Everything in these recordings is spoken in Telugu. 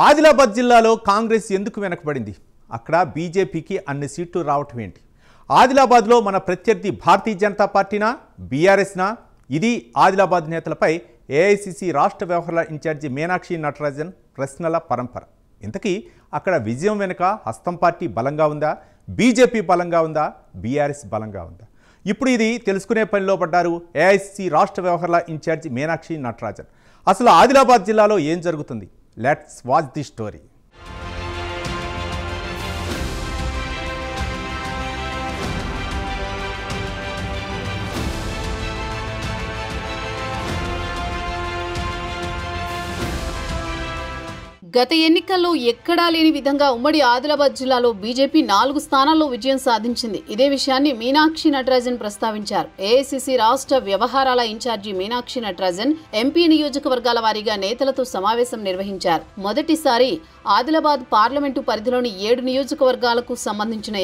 ఆదిలాబాద్ జిల్లాలో కాంగ్రెస్ ఎందుకు వెనకబడింది? అక్కడ బీజేపీకి అన్ని సీట్లు రావటం ఏంటి? ఆదిలాబాద్లో మన ప్రత్యర్థి భారతీయ జనతా పార్టీనా, బీఆర్ఎస్నా? ఇది ఆదిలాబాద్ నేతలపై ఏఐసీసీ రాష్ట్ర వ్యవహారాల ఇన్ఛార్జి మీనాక్షి నటరాజన్ ప్రశ్నల పరంపర. ఇంతకీ అక్కడ విజయం వెనుక హస్తం పార్టీ బలంగా ఉందా, బీజేపీ బలంగా ఉందా, బీఆర్ఎస్ బలంగా ఉందా? ఇప్పుడు ఇది తెలుసుకునే పనిలో పడ్డారు ఏఐసీసీ రాష్ట్ర వ్యవహారాల ఇన్ఛార్జి మీనాక్షి నటరాజన్. అసలు ఆదిలాబాద్ జిల్లాలో ఏం జరుగుతుంది? Let's watch the story. గత ఎన్నికల్లో ఎక్కడా లేని విధంగా ఉమ్మడి ఆదిలాబాద్ జిల్లాలో బీజేపీ 4 స్థానాల్లో విజయం సాధించింది. ఇదే విషయాన్ని మీనాక్షి నటరాజన్ ప్రస్తావించారు. ఏఐసీసీ రాష్ట్ర వ్యవహారాల ఇన్ఛార్జి మీనాక్షి నటరాజన్ ఎంపీ నియోజకవర్గాల వారీగా నేతలతో సమావేశం నిర్వహించారు. మొదటిసారి ఆదిలాబాద్ పార్లమెంటు పరిధిలోని 7 నియోజకవర్గాలకు సంబంధించిన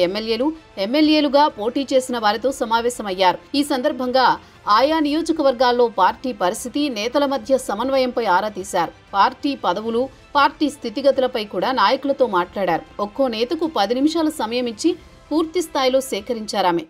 ఎమ్మెల్యేలుగా పోటీ చేసిన వారితో సమావేశమయ్యారు. ఈ సందర్భంగా ఆయా నియోజకవర్గాల్లో పార్టీ పరిస్థితి, నేతల మధ్య సమన్వయంపై ఆరా తీశారు. పార్టీ పదవులు, పార్టీ స్థితిగతులపై కూడా నాయకులతో మాట్లాడారు. ఒక్కో నేతకు 10 నిమిషాల సమయం ఇచ్చి పూర్తి స్థాయిలో సేకరించారామె.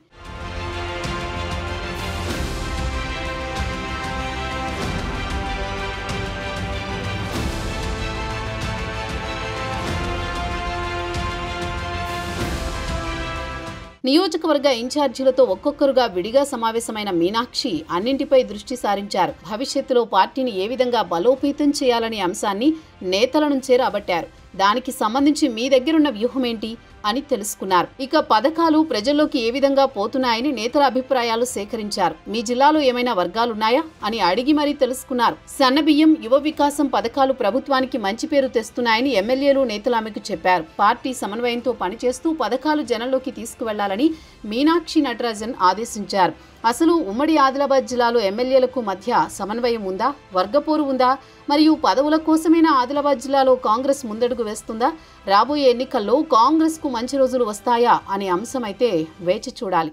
నియోజకవర్గ ఇన్ఛార్జీలతో ఒక్కొక్కరుగా విడిగా సమావేశమైన మీనాక్షి అన్నింటిపై దృష్టి సారించారు. భవిష్యత్తులో పార్టీని ఏ విధంగా బలోపేతం చేయాలనే అంశాన్ని నేతల నుంచే రాబట్టారు. దానికి సంబంధించి మీ దగ్గరున్న వ్యూహం ఏంటి అని తెలుసుకున్నారు. ఇక పథకాలు ప్రజల్లోకి ఏ విధంగా పోతున్నాయని నేతల అభిప్రాయాలు సేకరించారు. మీ జిల్లాలో ఏమైనా వర్గాలున్నాయా అని అడిగి మరీ తెలుసుకున్నారు. సన్నబియ్యం, యువ వికాసం పథకాలు ప్రభుత్వానికి మంచి పేరు తెస్తున్నాయని ఎమ్మెల్యేలు, నేతలు ఆమెకు చెప్పారు. పార్టీ సమన్వయంతో పనిచేస్తూ పథకాలు జనంలోకి తీసుకువెళ్లాలని మీనాక్షి నటరాజన్ ఆదేశించారు. అసలు ఉమ్మడి ఆదిలాబాద్ జిల్లాలో ఎమ్మెల్యేలకు మధ్య సమన్వయం ఉందా, వర్గపోరు ఉందా, మరియు పదవుల కోసమైనా ఆదిలాబాద్ జిల్లాలో కాంగ్రెస్ ముందడుగు వేస్తుందా? రాబోయే ఎన్నికల్లో కాంగ్రెస్ కు మంచి రోజులు వస్తాయా అనే అంశమైతే వేచి చూడాలి.